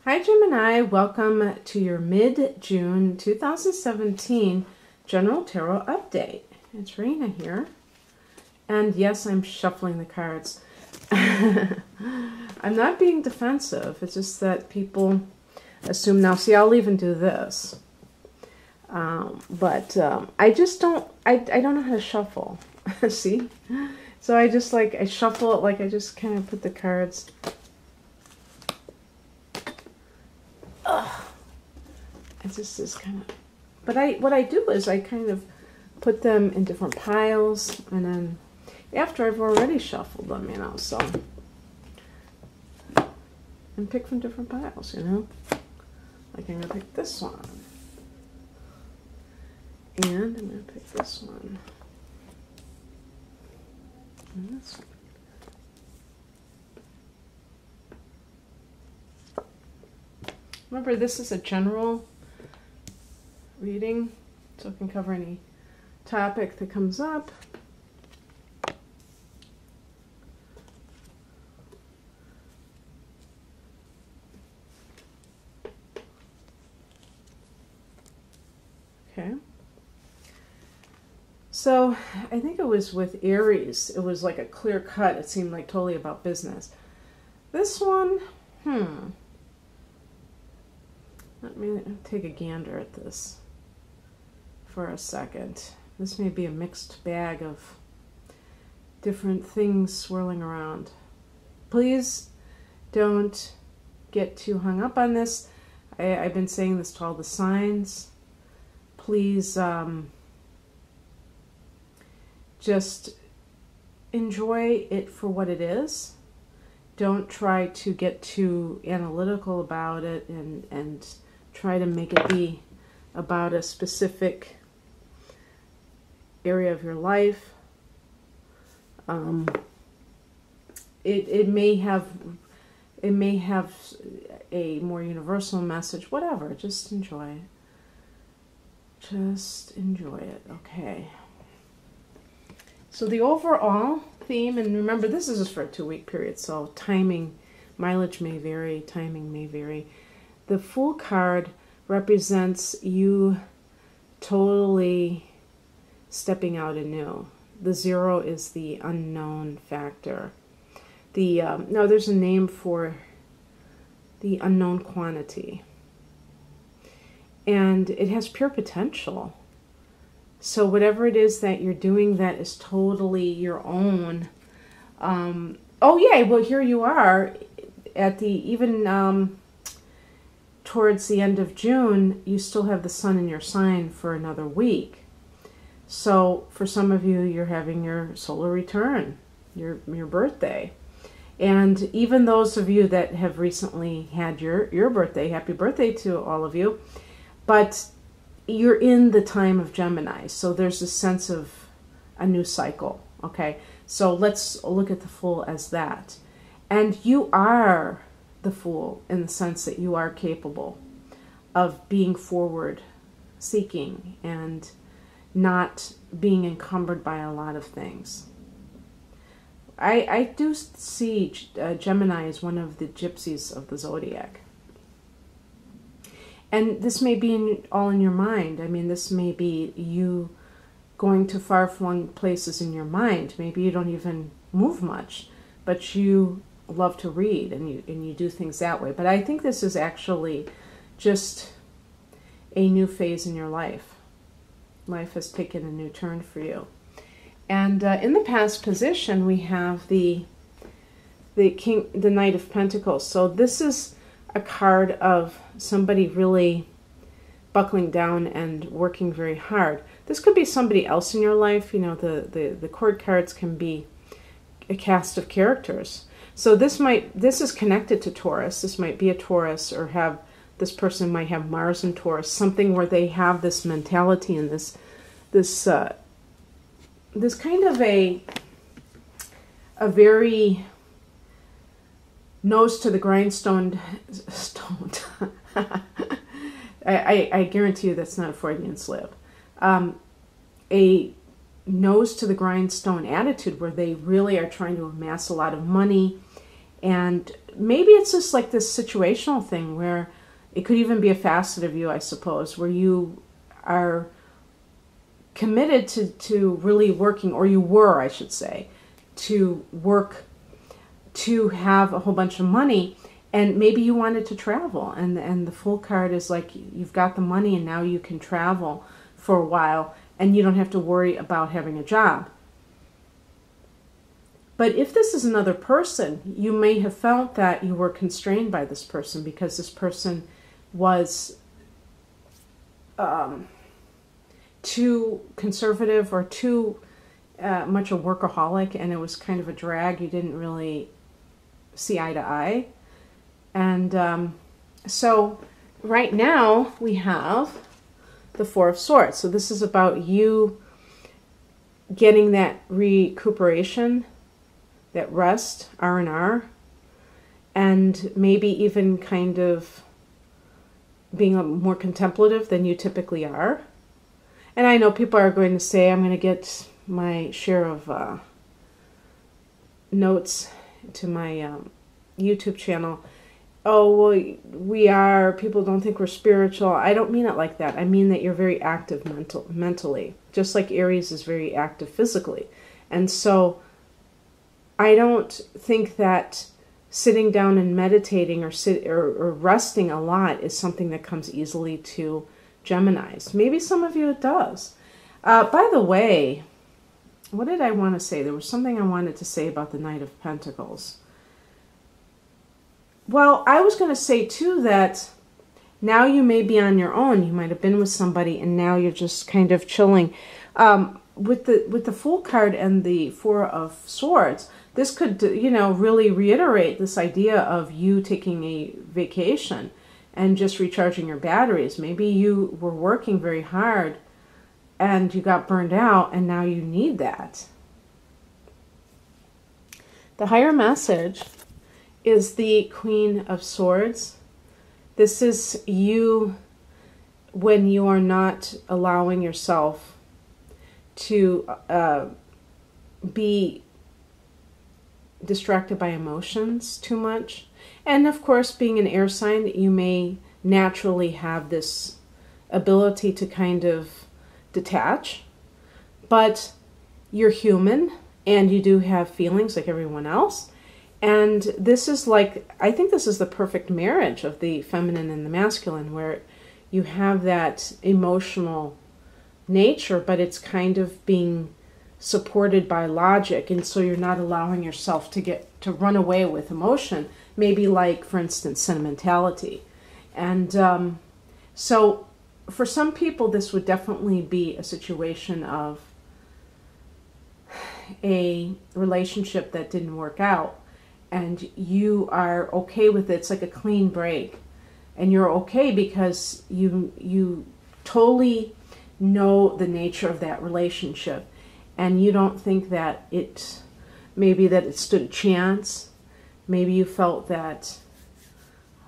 Hi Gemini, welcome to your mid-June 2017 General Tarot Update. It's Rena here. And yes, I'm shuffling the cards. I'm not being defensive. It's just that people assume now. See, I'll even do this. I just don't, I don't know how to shuffle. See? So I just I shuffle it like I just kind of put the cards. It just is kind of, but what I do is I kind of put them in different piles, and then after I've already shuffled them, you know, so, and pick from different piles, you know, like I'm going to pick this one, and I'm going to pick this one, and this one. Remember, this is a general reading, so it can cover any topic that comes up. Okay. So, I think it was with Aries, it was like a clear cut. It seemed like totally about business. This one, let me take a gander at this for a second. This may be a mixed bag of different things swirling around. Please don't get too hung up on this. I've been saying this to all the signs. Please just enjoy it for what it is. Don't try to get too analytical about it and try to make it be about a specific area of your life. It may have a more universal message. Whatever, just enjoy it. Just enjoy it. Okay. So the overall theme, and remember this is just for a 2-week period, so timing, mileage may vary, timing may vary. The Fool card represents you totally stepping out anew. The 0 is the unknown factor. No, there's a name for the unknown quantity. And it has pure potential. So whatever it is that you're doing that is totally your own. Oh yeah, well here you are at the, towards the end of June, you still have the sun in your sign for another week. So for some of you, you're having your solar return, your birthday. And even those of you that have recently had your birthday, happy birthday to all of you. But you're in the time of Gemini, so there's a sense of a new cycle, okay? So let's look at the Fool as that. And you are the Fool in the sense that you are capable of being forward seeking and not being encumbered by a lot of things. I do see Gemini as one of the gypsies of the zodiac. And this may be all in your mind. I mean, this may be you going to far-flung places in your mind. Maybe you don't even move much, but you love to read and you do things that way. But I think this is actually just a new phase in your life. Life has taken a new turn for you. And in the past position, we have the Knight of Pentacles. So this is a card of somebody really buckling down and working very hard. This could be somebody else in your life. You know, the court cards can be a cast of characters. So this is connected to Taurus. This might be a Taurus, or this person might have Mars in Taurus, something where they have this mentality and this kind of a very nose to the grindstone. I guarantee you that's not a Freudian slip. A nose to the grindstone attitude where they really are trying to amass a lot of money And maybe it's just like this situational thing where it could even be a facet of you, I suppose, where you are committed to really working, or you were, I should say, to work to have a whole bunch of money. And maybe you wanted to travel, and the Fool card is like you've got the money and now you can travel for a while and you don't have to worry about having a job. But if this is another person, you may have felt that you were constrained by this person because this person was too conservative or too much a workaholic, and it was kind of a drag. You didn't really see eye to eye. And so right now we have the Four of Swords. So this is about you getting that recuperation, that rest, R&R, and maybe even kind of being more contemplative than you typically are. And I know people are going to say, I'm going to get my share of notes to my YouTube channel. Oh, well, people don't think we're spiritual. I don't mean it like that. I mean that you're very active mentally, just like Aries is very active physically. And so I don't think that sitting down and meditating or resting a lot is something that comes easily to Geminis. Maybe some of you it does. By the way, what did I want to say? There was something I wanted to say about the Knight of Pentacles. Well, I was going to say too that now you may be on your own. You might have been with somebody and now you're just kind of chilling. With the Fool card and the Four of Swords, this could, really reiterate this idea of you taking a vacation and just recharging your batteries. Maybe you were working very hard and you got burned out and now you need that. The higher message is the Queen of Swords. This is you when you are not allowing yourself to be distracted by emotions too much. And of course, being an air sign, you may naturally have this ability to kind of detach, but you're human and you do have feelings like everyone else. And this is like, I think this is the perfect marriage of the feminine and the masculine, where you have that emotional nature, but it's kind of being supported by logic. And so you're not allowing yourself to run away with emotion, maybe like, for instance, sentimentality. And so for some people, this would definitely be a situation of a relationship that didn't work out. And you are okay with it. It's like a clean break. And you're okay because you totally know the nature of that relationship. And you don't think that maybe that it stood a chance. Maybe you felt that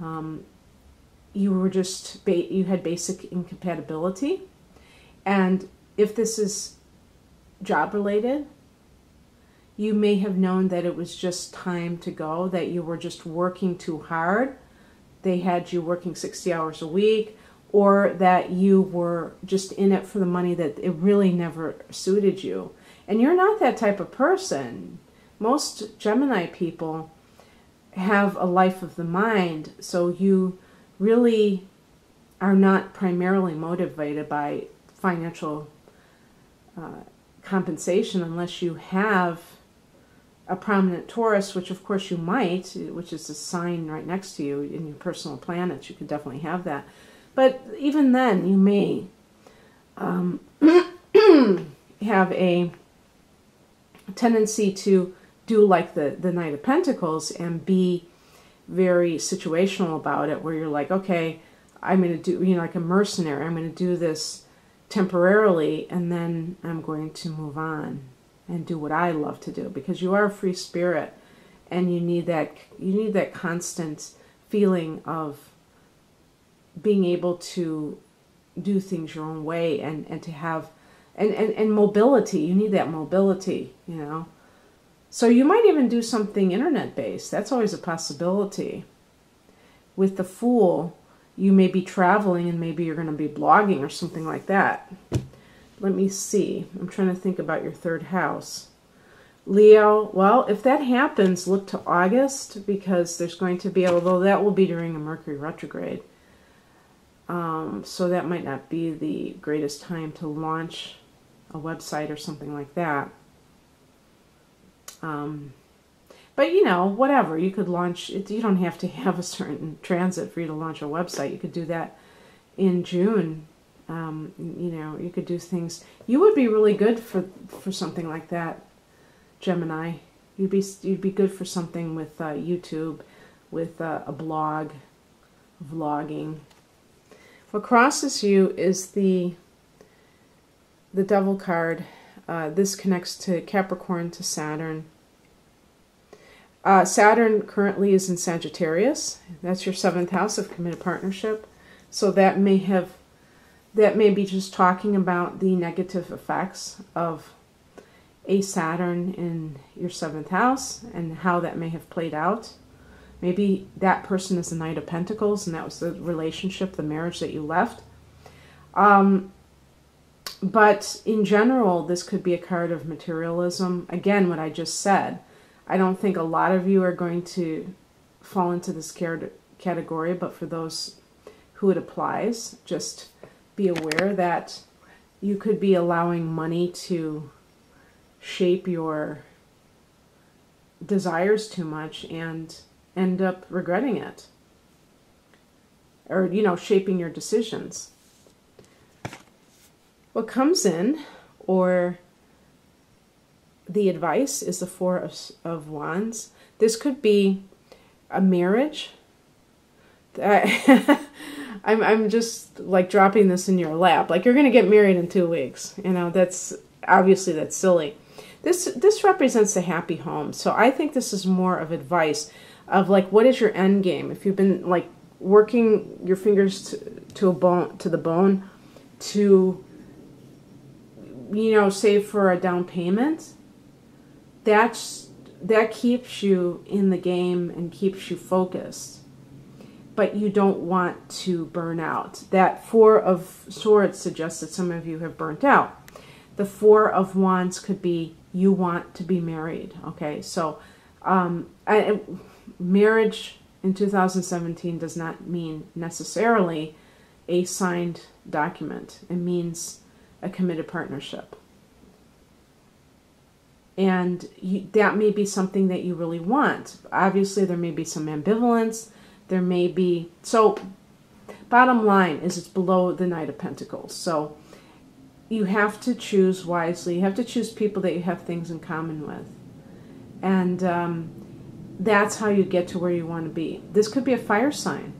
you were just, you had basic incompatibility. And if this is job related, you may have known that it was just time to go, that you were just working too hard. They had you working 60 hours a week, or that you were just in it for the money, that it really never suited you. And you're not that type of person. Most Gemini people have a life of the mind, so you really are not primarily motivated by financial compensation unless you have a prominent Taurus, which of course you might, which is a sign right next to you in your personal planets. You could definitely have that. But even then, you may have a tendency to do like the Knight of Pentacles and be very situational about it, where you're like, okay, I'm going to do, like a mercenary, I'm going to do this temporarily and then I'm going to move on and do what I love to do, because you are a free spirit and you need that constant feeling of being able to do things your own way and to have and mobility. You need that mobility, So you might even do something internet-based. That's always a possibility. With the Fool, you may be traveling and maybe you're going to be blogging or something like that. Let me see. I'm trying to think about your third house. Leo, well, if that happens, look to August, because there's going to be, although that will be during a Mercury retrograde, so that might not be the greatest time to launch a website or something like that. But, you know, whatever. You could launch it. You don't have to have a certain transit for you to launch a website. You could do that in June. You know, you could do things. You would be really good for something like that, Gemini. You'd be good for something with YouTube, with a blog, vlogging. What crosses you is the Devil card. This connects to Capricorn, to Saturn. Saturn currently is in Sagittarius. That's your 7th house of committed partnership. So that may be just talking about the negative effects of a Saturn in your 7th house and how that may have played out. Maybe that person is the Knight of Pentacles and that was the relationship, the marriage that you left. But in general, this could be a card of materialism. Again, what I just said. I don't think a lot of you are going to fall into this category, but for those who it applies, just be aware that you could be allowing money to shape your desires too much and end up regretting it. Or, you know, shaping your decisions. What comes in, or the advice, is the Four of Wands. This could be a marriage. I'm just like dropping this in your lap. Like, you're going to get married in 2 weeks. You know, that's obviously that's silly. This represents a happy home. So I think this is more of advice of like, what is your end game? If you've been like working your fingers to the bone to, you know, save for a down payment, that keeps you in the game and keeps you focused. But you don't want to burn out. That Four of Swords suggests that some of you have burnt out. The Four of Wands could be you want to be married. Okay, so marriage in 2017 does not mean necessarily a signed document. It means a committed partnership. And that may be something that you really want. Obviously, there may be some ambivalence. There may be... So, bottom line is it's below the Knight of Pentacles. So, you have to choose wisely. You have to choose people that you have things in common with. And that's how you get to where you want to be. This could be a fire sign.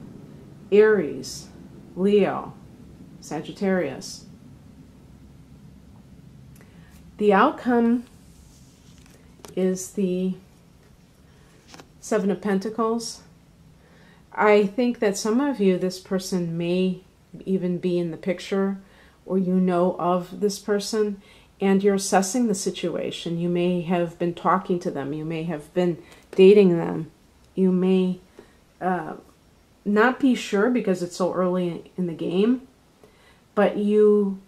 Aries, Leo, Sagittarius. The outcome is the Seven of Pentacles. I think that some of you, this person may even be in the picture, or you know of this person, and you're assessing the situation. You may have been talking to them. You may have been dating them. You may not be sure because it's so early in the game, but you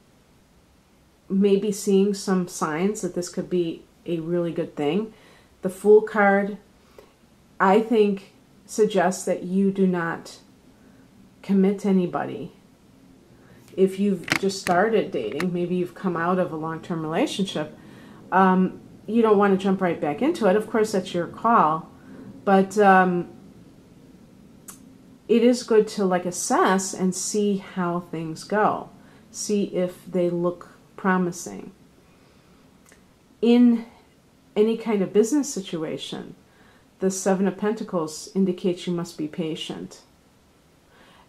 may be seeing some signs that this could be a really good thing. The Fool card, I think, suggests that you do not commit to anybody. If you've just started dating, maybe you've come out of a long-term relationship, you don't want to jump right back into it. Of course, that's your call, but it is good to like assess and see how things go. See if they look promising. In any kind of business situation, the Seven of Pentacles indicates you must be patient.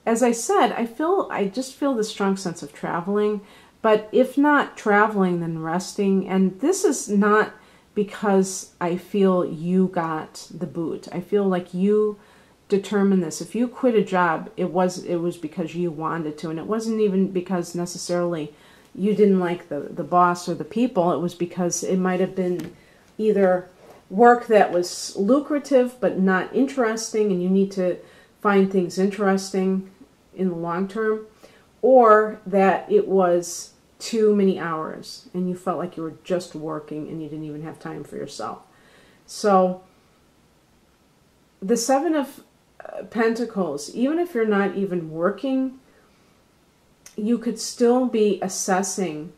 As I said, I just feel the strong sense of traveling, but if not traveling, then resting. And this is not because I feel you got the boot. I feel like you determined this. If you quit a job, it was because you wanted to, and it wasn't even because necessarily you didn't like the boss or the people. It was because it might have been either work that was lucrative but not interesting, and you need to find things interesting in the long term, or that it was too many hours and you felt like you were just working and you didn't even have time for yourself. So the Seven of Pentacles, even if you're not even working, you could still be assessing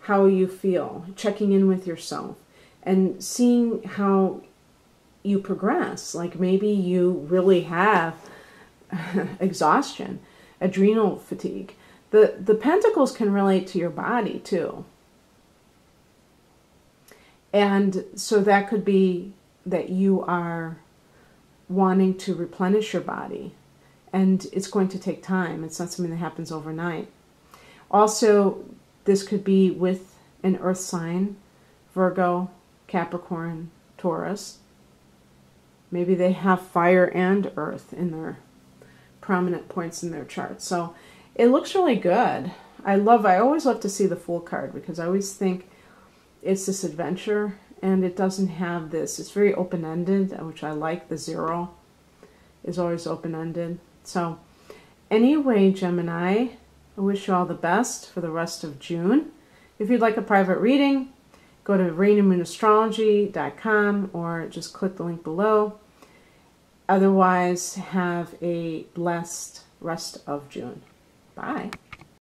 how you feel, checking in with yourself, and seeing how you progress. Like maybe you really have exhaustion, adrenal fatigue. The Pentacles can relate to your body too. And so that could be that you are wanting to replenish your body, and it's going to take time. It's not something that happens overnight. Also, this could be with an earth sign, Virgo, Capricorn, Taurus. Maybe they have fire and earth in their prominent points in their chart. So it looks really good. I always love to see the Fool card, because I always think it's this adventure, and it doesn't have this. It's very open-ended, which I like. The 0 is always open-ended. So anyway, Gemini, I wish you all the best for the rest of June. If you'd like a private reading, go to rainandmoonastrology.com or just click the link below. Otherwise, have a blessed rest of June. Bye.